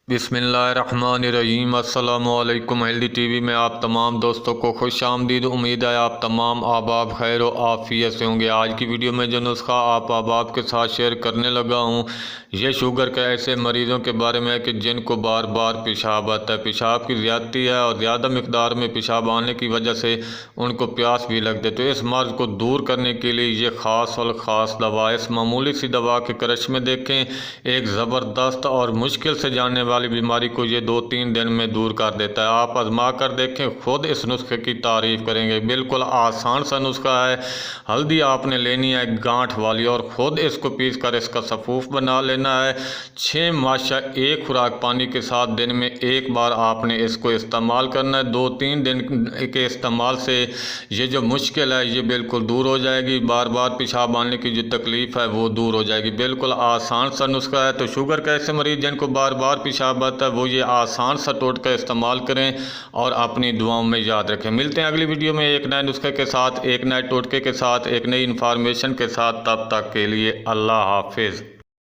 बिस्मिल्लाहिर्रहमानिर्रहीम। अस्सलामु अलैकुम। हेल्दी टीवी में आप तमाम दोस्तों को खुश आमदीद। उम्मीद है आप तमाम अहबाब खैर व आफियत से होंगे। आज की वीडियो में जो नुस्खा आप अहबाब के साथ शेयर करने लगा हूँ, ये शुगर के ऐसे मरीज़ों के बारे में है कि जिनको बार बार पेशाब आता है, पेशाब की ज़्यादती है और ज़्यादा मकदार में पेशाब आने की वजह से उनको प्यास भी लगती है। तो इस मर्ज़ को दूर करने के लिए ये ख़ास और ख़ास दवा, इस मामूली सी दवा के करश में देखें एक ज़बरदस्त और मुश्किल से जानने वाली बीमारी को ये 2-3 दिन में दूर कर देता है। आप आजमा कर देखें, खुद इस नुस्खे की तारीफ़ करेंगे। बिल्कुल आसान सा नुस्खा है। हल्दी आपने लेनी है गांठ वाली और ख़ुद इसको पीस कर इसका सफ़ूफ बना लेना है। 6 माशा 1 खुराक पानी के साथ दिन में 1 बार आपने इसको इस्तेमाल करना है। 2-3 दिन के इस्तेमाल से ये जो मुश्किल है ये बिल्कुल दूर हो जाएगी। बार बार पेशाब आने की जो तकलीफ़ है वो दूर हो जाएगी। बिल्कुल आसान सा नुस्खा है। तो शुगर के ऐसे मरीज़ जिनको बार बार पेशाब आता है वो ये आसान सा टोटका इस्तेमाल करें और अपनी दुआओं में याद रखें। मिलते हैं अगली वीडियो में एक नए नुस्खे के साथ, एक नए टोटके के साथ, एक नई इन्फॉर्मेशन के साथ। तब तक के लिए अल्लाह हाफिज़।